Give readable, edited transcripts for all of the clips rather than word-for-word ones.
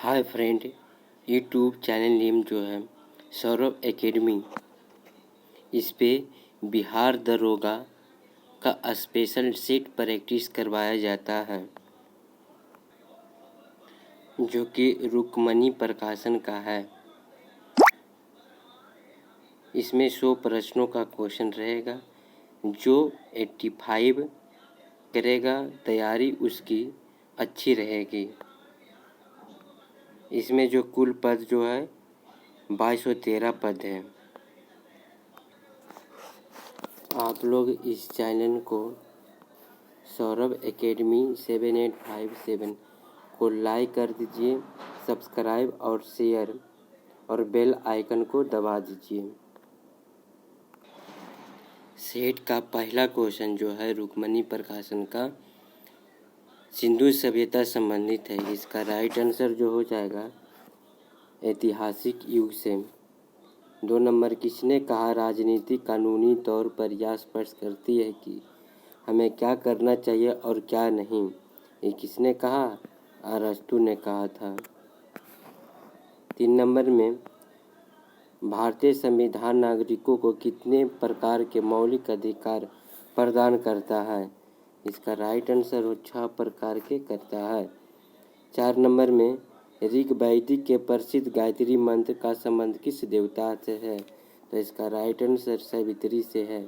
Hi friend, YouTube channel name जो है Saurabh academy. इस पे बिहार दरोगा का स्पेशल सेट प्रैक्टिस करवाया जाता है, जो कि रुक्मणी प्रकाशन का है। इसमें 100 प्रश्नों का क्वेश्चन रहेगा। जो 85 करेगा तैयारी उसकी अच्छी रहेगी। इसमें जो कुल पद जो है 2213 पद है। आप लोग इस चैनल को सौरभ एकेडमी 7857 को लाइक कर दीजिए, सब्सक्राइब और शेयर और बेल आइकन को दबा दीजिए। सेट का पहला क्वेश्चन जो है रुक्मणी प्रकाशन का सिंधु सभ्यता संबंधित है। इसका राइट आंसर जो हो जाएगा ऐतिहासिक युग से। 2 नंबर, किसने कहा राजनीति कानूनी तौर पर यह स्पष्ट करती है कि हमें क्या करना चाहिए और क्या नहीं। ये किसने कहा? अरस्तु ने कहा था। 3 नंबर में, भारतीय संविधान नागरिकों को कितने प्रकार के मौलिक अधिकार प्रदान करता है? इसका राइट आंसर हो 6 प्रकार के करता है। 4 नंबर में, ऋग वैदिक के प्रसिद्ध गायत्री मंत्र का संबंध किस देवता से है? तो इसका राइट आंसर सावित्री से है।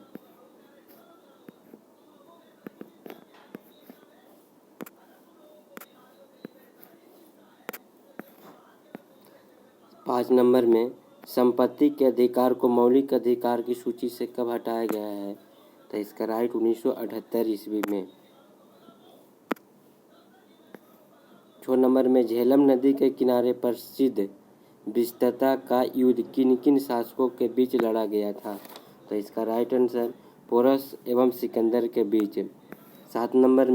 5 नंबर में, संपत्ति के अधिकार को मौलिक अधिकार की सूची से कब हटाया गया है? तो इसका राइट 1978 ईस्वी में। 6 नंबर में, झेलम नदी के किनारे प्रसिद्ध विस्तृता का युद्ध किन किन शासकों के बीच लड़ा गया था? तो इसका राइट आंसर पोरस एवं सिकंदर के बीच। 7 नंबर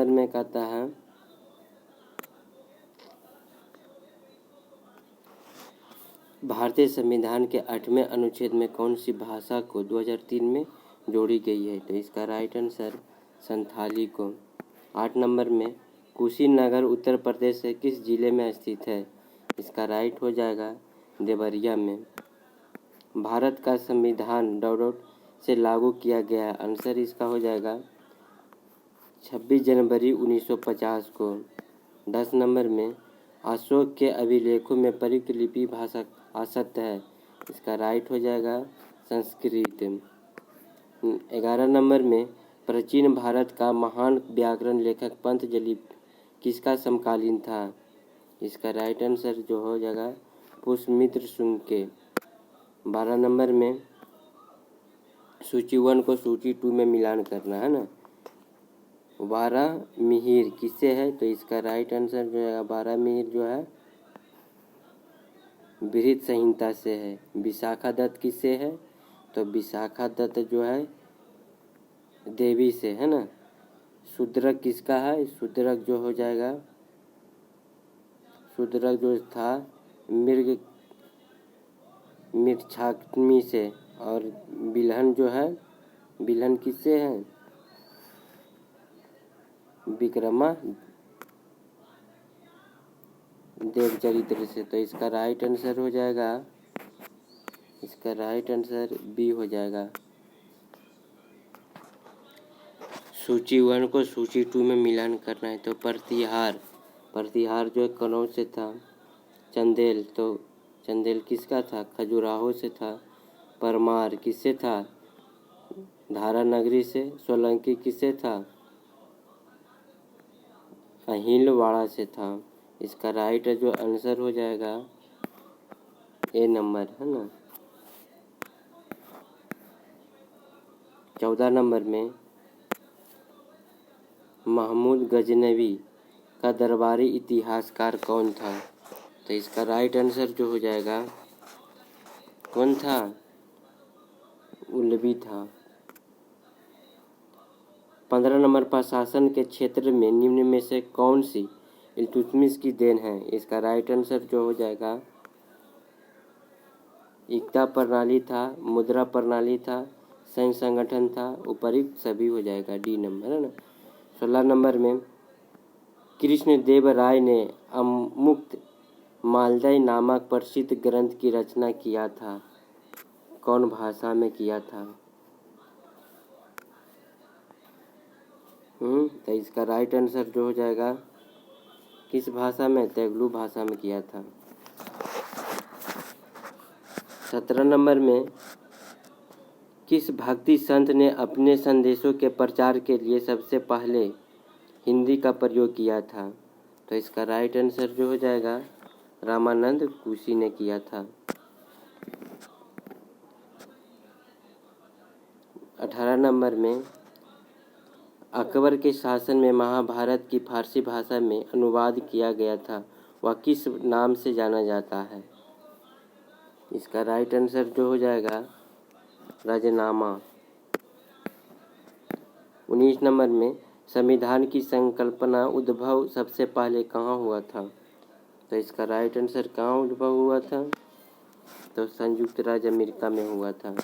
में, कहता है भारतीय संविधान के 8वें अनुच्छेद में कौन सी भाषा को 2003 में जोड़ी गई है? तो इसका राइट आंसर संथाली को। 8 नंबर में, कुशीनगर उत्तर प्रदेश के किस जिले में स्थित है? इसका राइट हो जाएगा देवरिया में। भारत का संविधान डॉट से लागू किया गया। आंसर इसका हो जाएगा 26 जनवरी 1950 को। 10 नंबर में, अशोक के अभिलेखों में प्रयुक्त लिपि भाषा असत्य है। इसका राइट हो जाएगा संस्कृत। 11 नंबर में, प्राचीन भारत का महान व्याकरण लेखक पंतजलि किसका समकालीन था? इसका राइट आंसर जो हो जाएगा पुष्यमित्र शुंग के। 12 नंबर में, सूची 1 को सूची 2 में मिलान करना है ना। 12 मिहिर किससे है? तो इसका राइट आंसर जो है 12 मिहिर जो है बृहत संहिता से है। विशाखा दत्त किससे है? तो विशाखा दत्त जो है देवी से है ना। शूद्रक किसका है? शूद्रक जो हो जाएगा, शूद्रक जो था मृक्षाग्नि से। और बिल्हन जो है, बिल्हन किससे है? विक्रमा देवचरित्र से। तो इसका राइट आंसर हो जाएगा, इसका राइट आंसर बी हो जाएगा। सूची 1 को सूची 2 में मिलान करना है। तो प्रतिहार जो कनौज से था। चंदेल, तो चंदेल किसका था? खजुराहो से था। परमार किससे था? धारा नगरी से। सोलंकी किससे था? अहिलवाड़ा से था। इसका राइट जो आंसर हो जाएगा ए नंबर है ना। 14 नंबर में, महमूद गजनवी का दरबारी इतिहासकार कौन था? तो इसका राइट आंसर जो हो जाएगा कौन था? उलवी था। 15 नंबर, प्रशासन के क्षेत्र में निम्न में से कौन सी इल्तुतमिश की देन है? इसका राइट आंसर जो हो जाएगा इक्ता प्रणाली था, मुद्रा प्रणाली था, संयुक्त संगठन था, उपयुक्त सभी हो जाएगा, डी नंबर है ना। 16 नंबर में कृष्ण देव राय ने अमुक्त मालदई नामक प्रसिद्ध ग्रंथ की रचना किया था, कौन भाषा में किया था? तो इसका राइट आंसर जो हो जाएगा किस भाषा में? तेलुगु भाषा में किया था। 17 नंबर में किस भक्ति संत ने अपने संदेशों के प्रचार के लिए सबसे पहले हिंदी का प्रयोग किया था? तो इसका राइट आंसर जो हो जाएगा रामानंद कुशी ने किया था। 18 नंबर में अकबर के शासन में महाभारत की फारसी भाषा में अनुवाद किया गया था, वह किस नाम से जाना जाता है? इसका राइट आंसर जो हो जाएगा राजनामा। 19 नंबर में संविधान की संकल्पना उद्भव सबसे पहले कहाँ हुआ था? तो इसका राइट आंसर कहाँ उद्भव हुआ था? तो संयुक्त राज्य अमेरिका में हुआ था।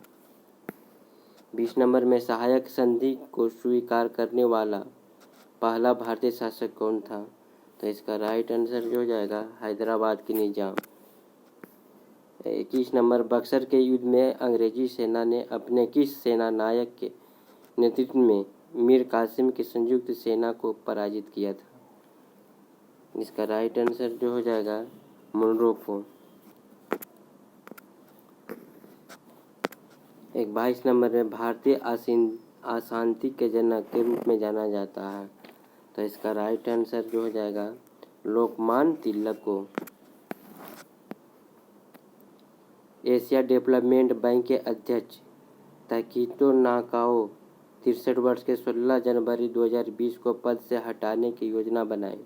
20 नंबर में सहायक संधि को स्वीकार करने वाला पहला भारतीय शासक कौन था? तो इसका राइट आंसर जो हो जाएगा हैदराबाद के निजाम। 21 नंबर बक्सर के युद्ध में अंग्रेजी सेना ने अपने किस सेना नायक के नेतृत्व में मीर कासिम की संयुक्त सेना को पराजित किया था? इसका राइट आंसर जो हो जाएगा मुनरो को। 22 नंबर में भारतीय अशांति के जनक के रूप में जाना जाता है, तो इसका राइट आंसर जो हो जाएगा लोकमान्य तिलक को। एशिया डेवलपमेंट बैंक के अध्यक्ष ताकितो नाकाओ 63 वर्ष के 16 जनवरी 2020 को पद से हटाने की योजना बनाई।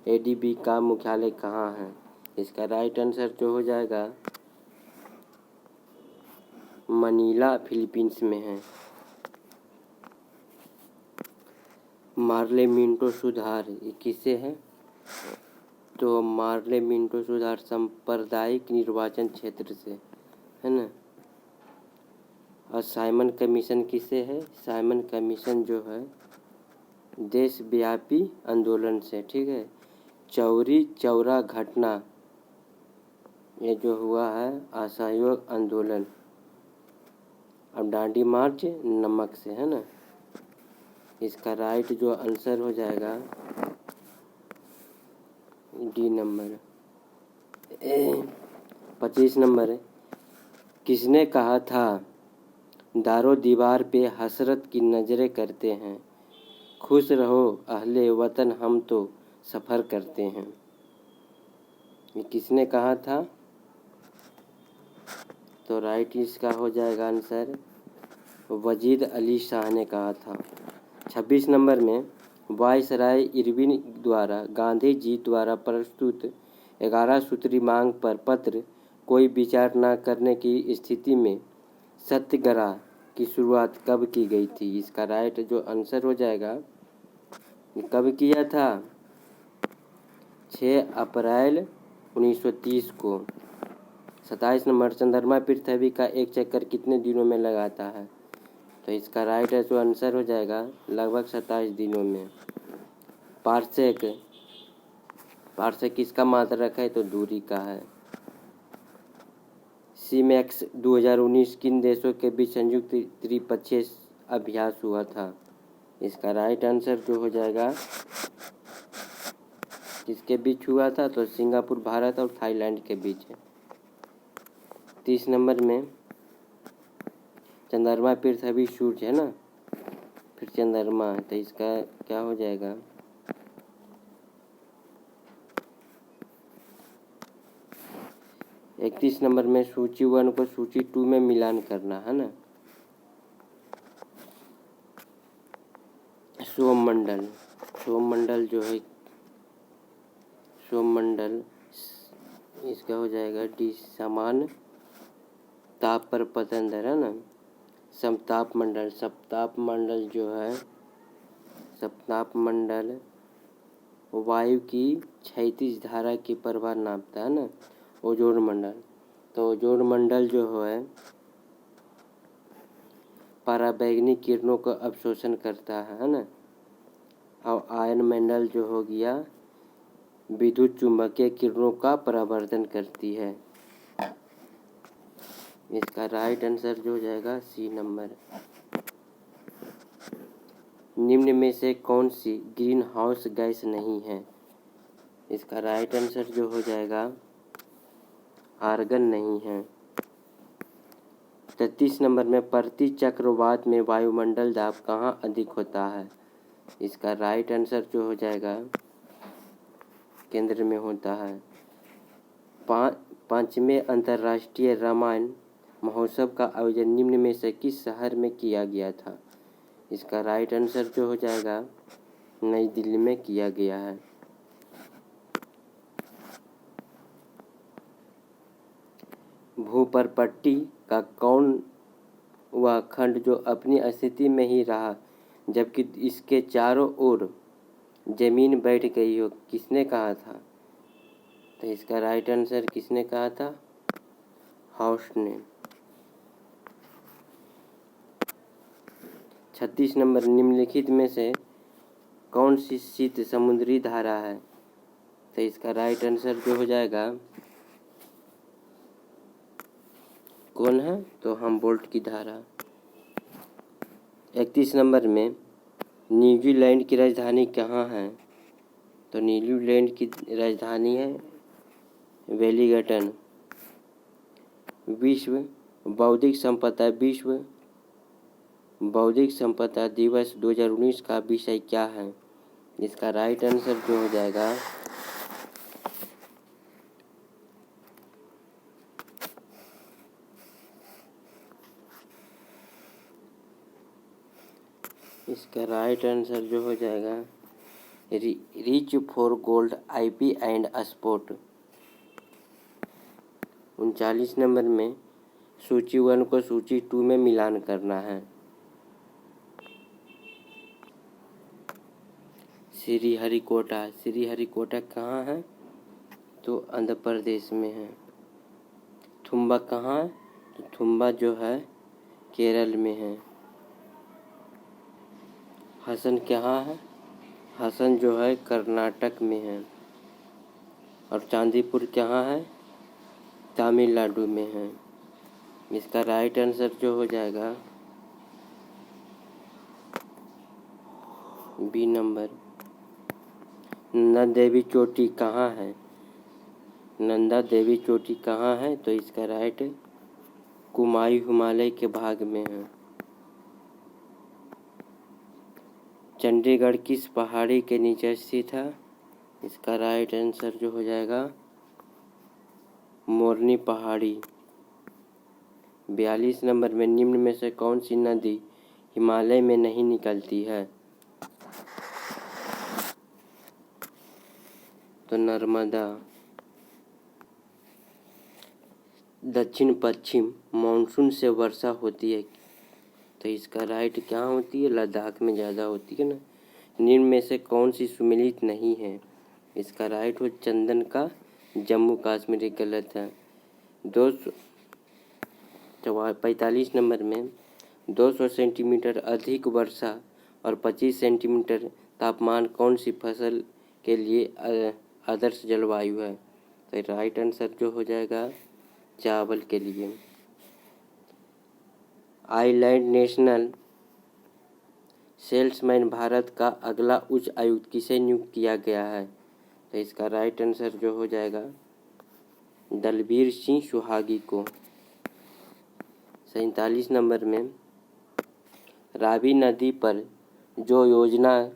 एडीबी का मुख्यालय कहाँ है? इसका राइट आंसर जो हो जाएगा मनीला फिलीपींस में है। मार्ले मिंटो सुधार ये किसे है? तो मार्ले मिंटो सुधार सांप्रदायिक निर्वाचन क्षेत्र से है ना। और साइमन कमीशन किसे है? साइमन कमीशन जो है देशव्यापी आंदोलन से, ठीक है। चौरी चौरा घटना ये जो हुआ है असहयोग आंदोलन। अब डांडी मार्च नमक से है ना। इसका राइट जो आंसर हो जाएगा डी नंबर। 25 नंबर किसने कहा था दारो दीवार पे हसरत की नजरें करते हैं, खुश रहो अहले वतन हम तो सफ़र करते हैं? ये किसने कहा था? तो राइट इसका हो जाएगा आंसर वजीद अली शाह ने कहा था। 26 नंबर में वायसराय इरविन द्वारा गांधी जी द्वारा प्रस्तुत 11 सूत्री मांग पर पत्र कोई विचार न करने की स्थिति में सत्याग्रह की शुरुआत कब की गई थी? इसका राइट जो आंसर हो जाएगा कब किया था? 6 अप्रैल 1930 को। 27 नंबर चंद्रमा पृथ्वी का एक चक्कर कितने दिनों में लगाता है? तो इसका राइट जो आंसर हो जाएगा लगभग 27 दिनों में। पार्सेक किसका मात्रक है? तो दूरी का है। सीमैक्स 2019 किन देशों के बीच संयुक्त त्रिपक्षीय अभ्यास हुआ था? इसका राइट आंसर जो हो जाएगा किसके बीच हुआ था? तो सिंगापुर भारत और थाईलैंड के बीच है। 30 नंबर में चंद्रमा पृथ्वी सूर्य है ना, फिर चंद्रमा, तो इसका क्या हो जाएगा? इकतीस नंबर में सूची 1 को सूची 2 में मिलान करना है ना। सोममंडल जो है सोममंडल इसका हो जाएगा डी समान ताप पर पतन दर है ना। समताप मंडल जो है सप्ताप मंडल वायु की क्षैतिज धारा की प्रवाह नापता है ना। ओजोन मंडल, तो ओजोन मंडल जो है पराबैंगनी किरणों को अवशोषण करता है ना। और आयन मंडल जो हो गया विद्युत चुम्बकीय किरणों का परावर्तन करती है। इसका राइट आंसर जो हो जाएगा सी नंबर। निम्न में से कौन सी ग्रीन हाउस गैस नहीं है? इसका राइट आंसर जो हो जाएगा आर्गन नहीं है। 33 नंबर में प्रति चक्रवात में वायुमंडल दाब कहाँ अधिक होता है? इसका राइट आंसर जो हो जाएगा केंद्र में होता है। पांचवें अंतर्राष्ट्रीय रामायण महोत्सव का आयोजन निम्न में से किस शहर में किया गया था? इसका राइट आंसर जो हो जाएगा नई दिल्ली में किया गया है। भूपरपट्टी का कौन वह खंड जो अपनी स्थिति में ही रहा जबकि इसके चारों ओर जमीन बैठ गई हो, किसने कहा था? तो इसका राइट आंसर किसने कहा था? हॉस्ट ने। 36 नंबर निम्नलिखित में से कौन सी शीत समुद्री धारा है? तो इसका राइट आंसर जो हो जाएगा कौन है? तो हमबोल्ट की धारा। 31 नंबर में न्यूजीलैंड की राजधानी कहाँ है? तो न्यूजीलैंड की राजधानी है वेलिंगटन। विश्व बौद्धिक संपदा दिवस 2019 का विषय क्या है? इसका राइट आंसर जो हो जाएगा इसका राइट आंसर जो हो जाएगा reach for gold IP and sport. 39 number में सूची 1 को सूची 2 में मिलान करना है। श्रीहरिकोटा कहाँ है? तो आंध्र प्रदेश में है। थुम्बा कहाँ है? तो थुम्बा जो है केरल में है। हसन कहाँ है? हसन जो है कर्नाटक में है। और चांदीपुर कहाँ है? तमिलनाडु में है। इसका राइट आंसर जो हो जाएगा बी नंबर। नंदा देवी चोटी कहाँ है? नंदा देवी चोटी कहाँ है? तो इसका राइट कुमायूं हिमालय के भाग में है। चंडीगढ़ किस पहाड़ी के नीचे स्थित है? इसका राइट आंसर जो हो जाएगा मोरनी पहाड़ी। 42 नंबर में निम्न में से कौन सी नदी हिमालय में नहीं निकलती है? तो नर्मदा। दक्षिण पश्चिम मानसून से वर्षा होती है तो इसका राइट क्या होती है? लद्दाख में ज़्यादा होती है ना। निम्न में से कौन सी सुमेलित नहीं है? इसका राइट हो चंदन का जम्मू कश्मीर गलत है। 45 नंबर में 200 सेंटीमीटर अधिक वर्षा और 25 सेंटीमीटर तापमान कौन सी फसल के लिए आदर्श जलवायु है? तो राइट आंसर जो हो जाएगा चावल के लिए। आइलैंड नेशनल सेल्समैन भारत का अगला उच्च आयुक्त किसे नियुक्त किया गया है? तो इसका राइट आंसर जो हो जाएगा दलबीर सिंह सुहागी को। 47 नंबर में रावी नदी पर जो योजना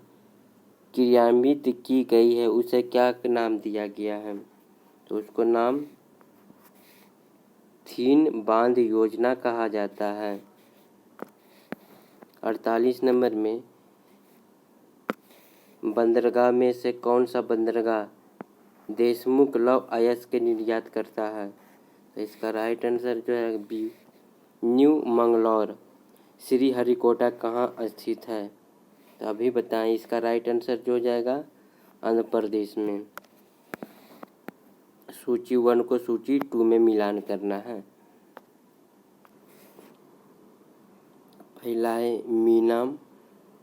क्रियान्वित की गई है उसे क्या नाम दिया गया है? तो उसको नाम थीन बांध योजना कहा जाता है। 48 नंबर में बंदरगाह में से कौन सा बंदरगाह देशमुख लौह अयस्क के निर्यात करता है? तो इसका राइट आंसर जो है बी न्यू मंगलौर। श्रीहरिकोटा कहाँ स्थित है? तो अभी बताएं। इसका राइट आंसर जो हो जाएगा आंध्र प्रदेश में। सूची 1 को सूची 2 में मिलान करना है। फैलाए मीनाम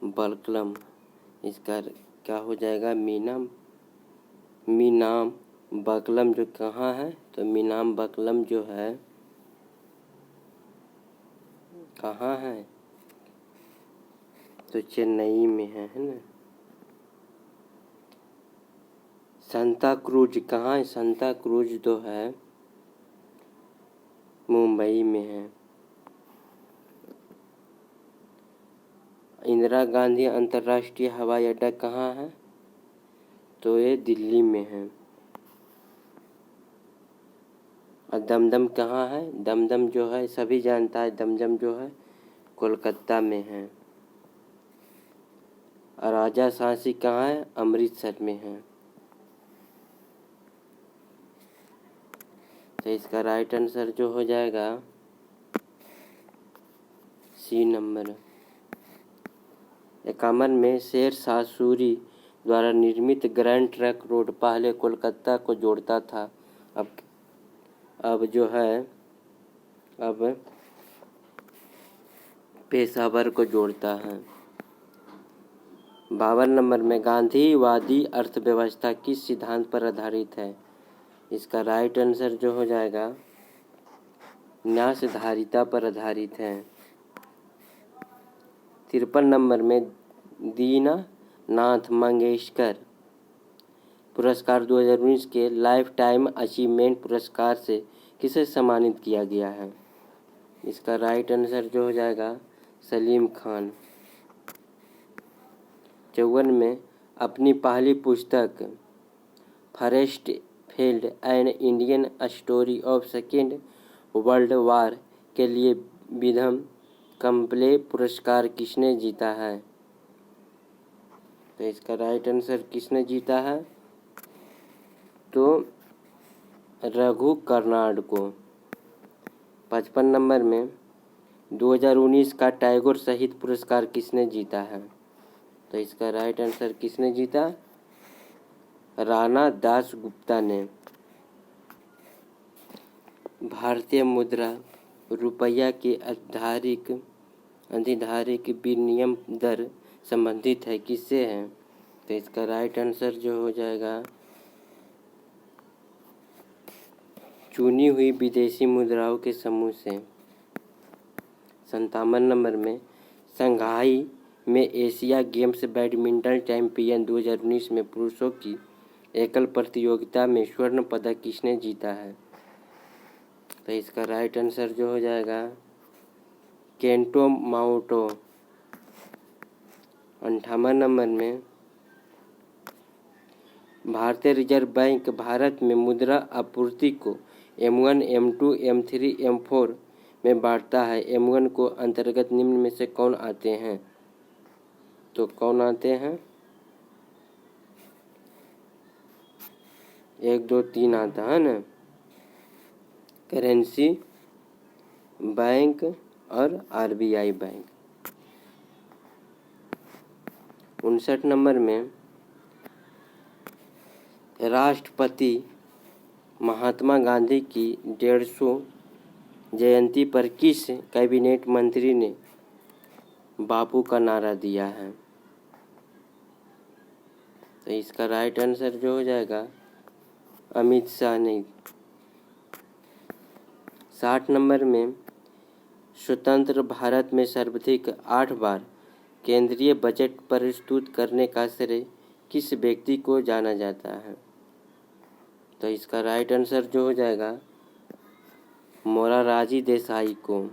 बलकलम। इसका क्या हो जाएगा? मीनाम बकलम जो कहाँ है? तो मीनाम बकलम जो है कहाँ है? तो चेन्नई में है ना। सांता क्रूज कहाँ है? सांता क्रूज तो है मुंबई में है। इंदिरा गांधी अंतर्राष्ट्रीय हवाई अड्डा कहाँ है? तो ये दिल्ली में है। और दमदम कहाँ है? दमदम जो है सभी जानता है, दमदम जो है कोलकाता में है। और राजा सांची कहाँ है? अमृतसर में है। तो इसका राइट आंसर जो हो जाएगा सी नंबर। 51 में शेर शाह सूरी द्वारा निर्मित ग्रैंड ट्रंक रोड पहले कोलकाता को जोड़ता था, अब जो है अब पेशावर को जोड़ता है। 52 नंबर में गांधीवादी अर्थव्यवस्था किस सिद्धांत पर आधारित है? इसका राइट आंसर जो हो जाएगा न्यासधारिता पर आधारित है। 53 नंबर में दीनानाथ मंगेशकर पुरस्कार 2019 के लाइफ टाइम अचीवमेंट पुरस्कार से किसे सम्मानित किया गया है? इसका राइट आंसर जो हो जाएगा सलीम खान। 54 में अपनी पहली पुस्तक forest field an Indian story of second world war के लिए विधम कंपले पुरस्कार किसने जीता है? तो इसका राइट आंसर किसने जीता है? तो रघु कर्नाड को। 55 नंबर में 2019 का टैगोर साहित्य पुरस्कार किसने जीता है? तो इसका राइट आंसर किसने जीता? राणा दासगुप्ता ने। भारतीय मुद्रा रुपया की अधिधारिक विनिमय दर संबंधित है किससे है? तो इसका राइट आंसर जो हो जाएगा चुनी हुई विदेशी मुद्राओं के समूह से। 57 नंबर में शंघाई में एशिया गेम्स बैडमिंटन चैंपियन 2019 में पुरुषों की एकल प्रतियोगिता में स्वर्ण पदक किसने जीता है? तो इसका राइट आंसर जो हो जाएगा केंटो माओटो। 58 नंबर में भारतीय रिजर्व बैंक भारत में मुद्रा आपूर्ति को M1, M2, M3, M4 में बांटता है। M1 को अंतर्गत निम्न में से कौन आते हैं? तो कौन आते हैं? 1, 2, 3 आता है ना, करेंसी बैंक और RBI बैंक। 59 नंबर में राष्ट्रपति महात्मा गांधी की 150 जयंती पर किस कैबिनेट मंत्री ने बापू का नारा दिया है? तो इसका राइट आंसर जो हो जाएगा अमित शाह ने। 60 नंबर में स्वतंत्र भारत में सर्वाधिक 8 बार केंद्रीय बजट प्रस्तुत करने का श्रेय किस व्यक्ति को जाना जाता है? तो इसका राइट आंसर जो हो जाएगा मोरारजी देसाई को।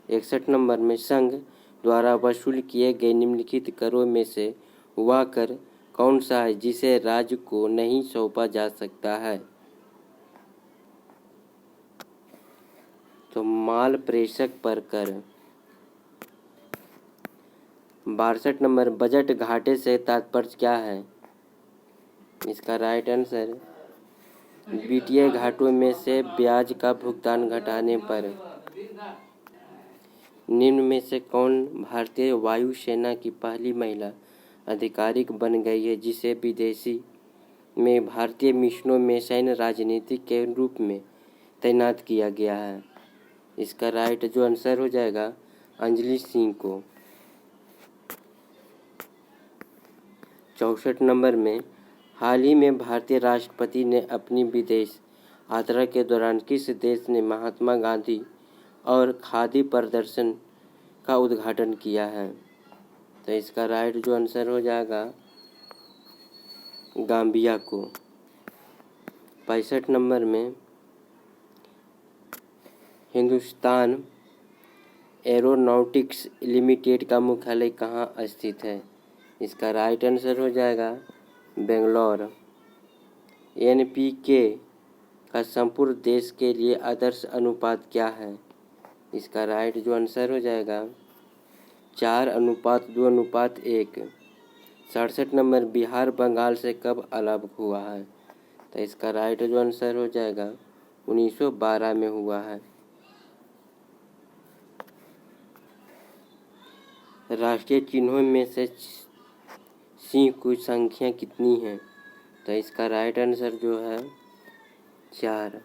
61 नंबर में संघ द्वारा वसूल किए गए निम्नलिखित करों में से वह कर कौन सा है जिसे राज्य को नहीं सौंपा जा सकता है? तो माल प्रेषक पर कर। 62 नंबर बजट घाटे से तात्पर्य क्या है? इसका राइट आंसर वित्तीय घाटों में से ब्याज का भुगतान घटाने पर। निम्न में से कौन भारतीय वायुसेना की पहली महिला अधिकारिक बन गई है जिसे विदेशी में भारतीय मिशनों में सैन्य राजनीतिक के रूप में तैनात किया गया है? इसका राइट जो आंसर हो जाएगा अंजलि सिंह को। 64 नंबर में हाल ही में भारतीय राष्ट्रपति ने अपनी विदेश यात्रा के दौरान किस देश ने महात्मा गांधी और खादी प्रदर्शन का उद्घाटन किया है? तो इसका राइट जो आंसर हो जाएगा गाम्बिया को। 65 नंबर में हिंदुस्तान एरोनॉटिक्स लिमिटेड का मुख्यालय कहाँ स्थित है? इसका राइट आंसर हो जाएगा बेंगलोर। एनपीके का संपूर्ण देश के लिए आदर्श अनुपात क्या है? इसका राइट जो आंसर हो जाएगा 4:2:1। 67 नंबर बिहार बंगाल से कब अलग हुआ है? तो इसका राइट जो आंसर हो जाएगा 1912 में हुआ है। राष्ट्रीय चिन्हों में से सिंह की संख्या कितनी है? तो इसका राइट आंसर जो है 4।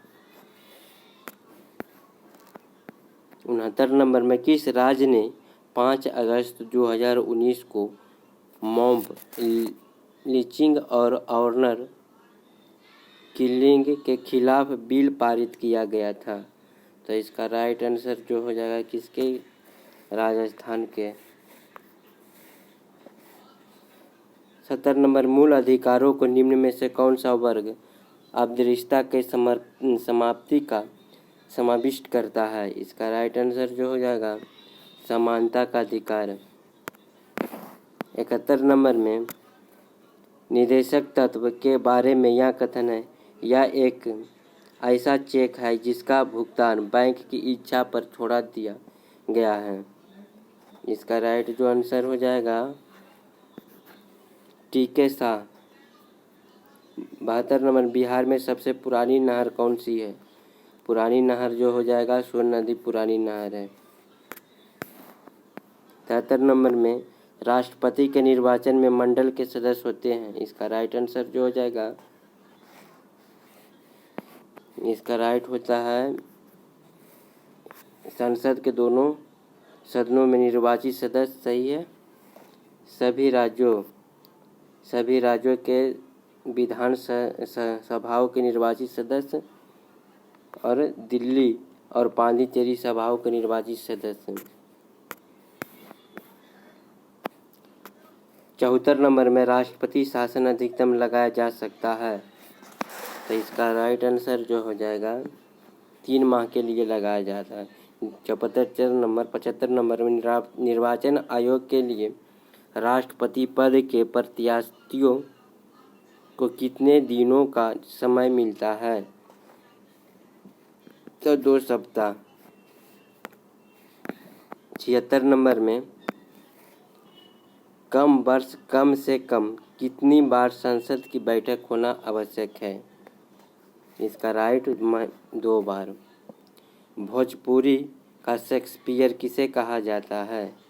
69 नंबर में किस राज्य ने 5 अगस्त 2019 को मॉब लिंचिंग और ऑनर किलिंग के खिलाफ बिल पारित किया गया था? तो इसका राइट आंसर जो हो जाएगा किसके? राजस्थान के। 70 नंबर मूल अधिकारों को निम्न में से कौन सा वर्ग अवधि के समाप्ति का समाविष्ट करता है? इसका राइट आंसर जो हो जाएगा समानता का अधिकार। 71 नंबर में निदेशक तत्व के बारे में यह कथन है, यह एक ऐसा चेक है जिसका भुगतान बैंक की इच्छा पर छोड़ा दिया गया है। इसका राइट जो आंसर हो जाएगा टीके शाह। 72 नंबर बिहार में सबसे पुरानी नहर कौन सी है? पुरानी नहर जो हो जाएगा सोन नदी पुरानी नहर है। 73 नंबर में राष्ट्रपति के निर्वाचन में मंडल के सदस्य होते हैं। इसका राइट आंसर जो हो जाएगा इसका राइट होता है संसद के दोनों सदनों में निर्वाचित सदस्य। सही है। सभी राज्यों के विधान सभाओं के निर्वाचित सदस्य और दिल्ली और पांडिचेरी सभाओं के निर्वाचित सदस्य। 74 नंबर में राष्ट्रपति शासन अधिकतम लगाया जा सकता है। तो इसका राइट आंसर जो हो जाएगा 3 माह के लिए लगाया जाता है। 75 नंबर में निर्वाचन आयोग के लिए राष्ट्रपति पद के प्रत्याशियों को कितने दिनों का समय मिलता है? तो 2 सप्ताह। 76 नंबर में कम से कम कितनी बार संसद की बैठक होना आवश्यक है? इसका राइट 2 बार। भोजपुरी का शेक्सपियर किसे कहा जाता है?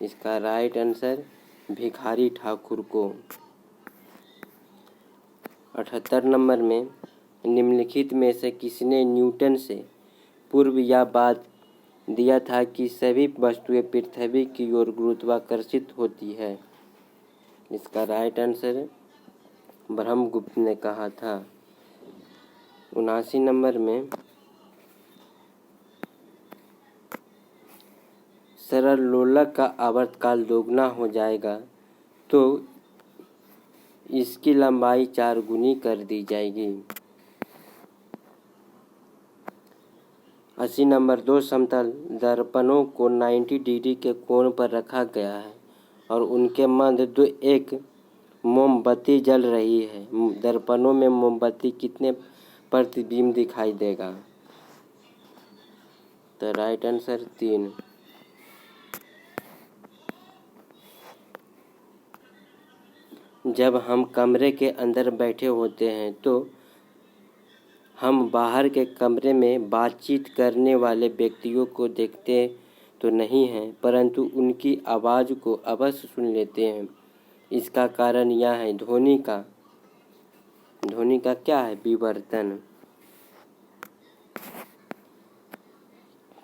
इसका राइट आंसर भिखारी ठाकुर को। 78 नंबर में निम्नलिखित में से किसने न्यूटन से पूर्व यह बात दिया था कि सभी वस्तुएं पृथ्वी की ओर गुरुत्वाकर्षित होती है? इसका राइट आंसर ब्रह्मगुप्त ने कहा था। 79 नंबर में सरलोलक का आवर्तकाल दोगुना हो जाएगा तो इसकी लंबाई 4 गुनी कर दी जाएगी। 80 नंबर 2 समतल दर्पणों को 90 डिग्री के कोण पर रखा गया है और उनके मध्य एक मोमबत्ती जल रही है। दर्पणों में मोमबत्ती कितने प्रतिबिंब दिखाई देगा? तो राइट आंसर 3। जब हम कमरे के अंदर बैठे होते हैं तो हम बाहर के कमरे में बातचीत करने वाले व्यक्तियों को देखते तो नहीं हैं, परंतु उनकी आवाज़ को अवश्य सुन लेते हैं। इसका कारण यह है ध्वनि क्या है? विवर्तन।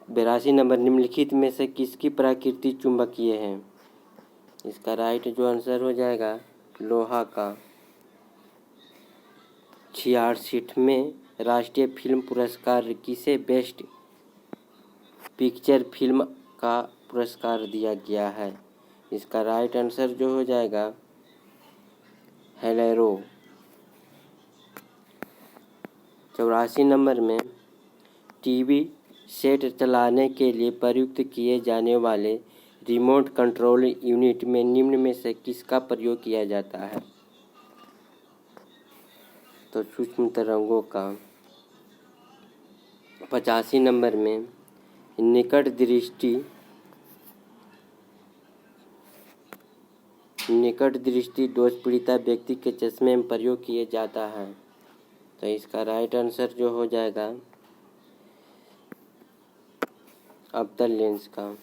82 नंबर, निम्नलिखित में से किसकी प्रकृति चुंबकीय है? इसका राइट जो आंसर हो जाएगा लोहा का। 66वें राष्ट्रीय फिल्म पुरस्कार किसे बेस्ट पिक्चर फिल्म का पुरस्कार दिया गया है? इसका राइट आंसर जो हो जाएगा हेलेरो। 84 नंबर में, टीवी सेट चलाने के लिए प्रयुक्त किए जाने वाले रिमोट कंट्रोल यूनिट में निम्न में से किसका प्रयोग किया जाता है? तो सूक्ष्म तरंगों का। 85 नंबर में, निकट दृष्टि दोष पीड़िता व्यक्ति के चश्मे में प्रयोग किया जाता है। तो इसका राइट आंसर जो हो जाएगा अवतल लेंस का।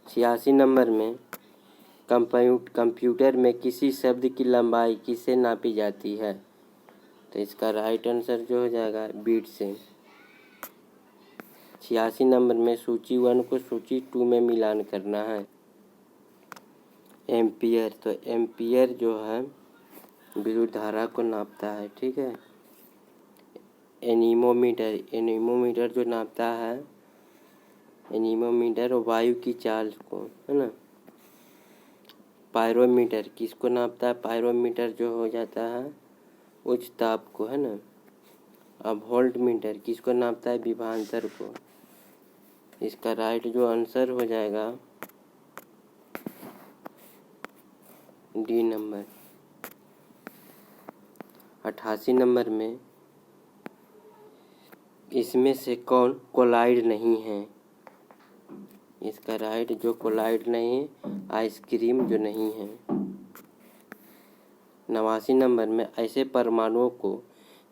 86 नंबर में, कंप्यूटर में किसी शब्द की लंबाई किससे नापी जाती है? तो इसका राइट आंसर जो हो जाएगा बीट से। 86 नंबर में, सूची 1 को सूची 2 में मिलान करना है। एम्पियर, तो एम्पियर जो है विद्युत धारा को नापता है, ठीक है। एनीमोमीटर जो नापता है, एनीमोमीटर वायु की चाल को, है ना। पायरोमीटर किसको नापता है? पायरोमीटर जो हो जाता है उच्च ताप को, है ना। अब वोल्टमीटर किसको नापता है? विभवांतर को। इसका राइट जो आंसर हो जाएगा डी नंबर। 88 नंबर में, इसमें से कौन कोलाइड नहीं है? इसका राइट जो कोलाइड नहीं है, आइसक्रीम जो नहीं है। 89 नंबर में, ऐसे परमाणुओं को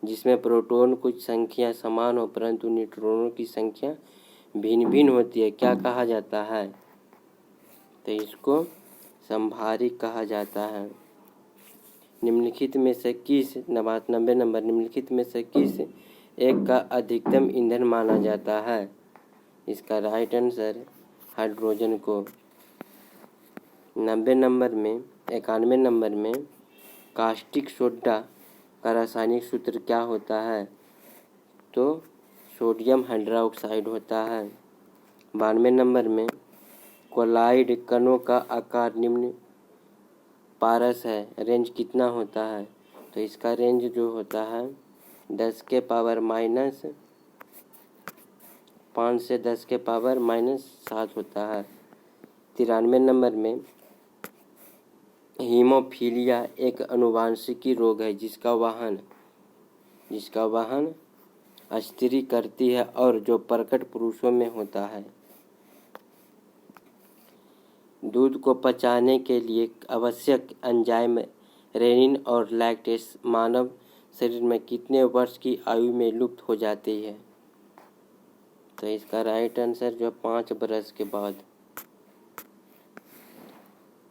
जिसमें प्रोटॉन कुछ संख्या समान हो परंतु न्यूट्रॉनों की संख्या भिन्न भिन्न होती है, क्या कहा जाता है? तो इसको संभारिक कहा जाता है। निम्नलिखित में से किस 90 नंबर, निम्नलिखित में से किस एक का अधिकतम ईंधन माना जाता है? इसका राइट आंसर हाइड्रोजन को। 91 नंबर में, कास्टिक सोडा का रासायनिक सूत्र क्या होता है? तो सोडियम हाइड्रोक्साइड होता है। 92 नंबर में, कोलाइड कणों का आकार निम्न पारस है, रेंज कितना होता है? तो इसका रेंज जो होता है 10 के पावर माइनस 5 से 10 के पावर माइनस 7 होता है। 93 नंबर में, हीमोफीलिया एक आनुवांशिकी रोग है जिसका वहन स्त्री करती है और जो प्रकट पुरुषों में होता है। दूध को पचाने के लिए आवश्यक एंजाइम रेनिन और लैक्टेस मानव शरीर में कितने वर्ष की आयु में लुप्त हो जाती है? तो इसका राइट आंसर जो 5 बरस के बाद।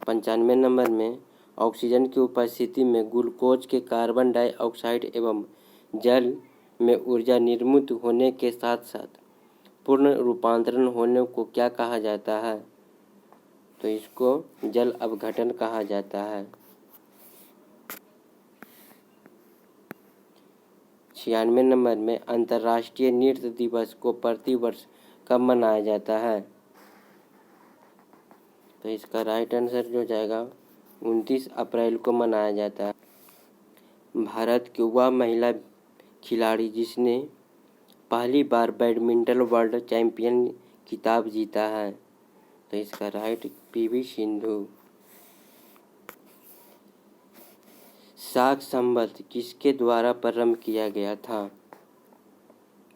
95 नंबर में, ऑक्सीजन की उपस्थिति में ग्लूकोज के कार्बन डाइऑक्साइड एवं जल में ऊर्जा निर्मित होने के साथ साथ पूर्ण रूपांतरण होने को क्या कहा जाता है? तो इसको जल अपघटन कहा जाता है। 96 नंबर में, अंतर्राष्ट्रीय नृत्य दिवस को प्रतिवर्ष कब मनाया जाता है? तो इसका राइट आंसर जो जाएगा 29 अप्रैल को मनाया जाता है। भारत की वह महिला खिलाड़ी जिसने पहली बार बैडमिंटन वर्ल्ड चैंपियन खिताब जीता है? तो इसका राइट पीवी सिंधु। शाक संबंध किसके द्वारा प्रारंभ किया गया था?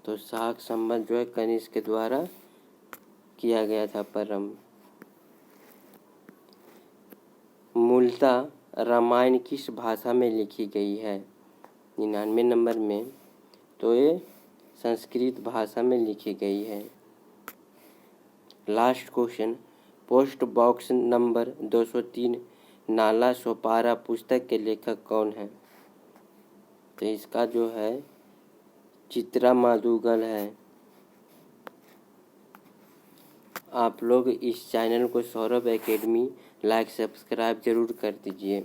तो शाक संबंध जो है कनिष्क के द्वारा किया गया था प्रारंभ। मूलतः रामायण किस भाषा में लिखी गई है? 99 नंबर में, तो ये संस्कृत भाषा में लिखी गई है। Last question, post box number 203 Nala Sopara पुस्तक के लेखक कौन है? तो इसका जो है चित्रा मादुगल है। आप लोग इस चैनल को सौरभ एकेडमी लाइक सब्सक्राइब जरूर कर दीजिए।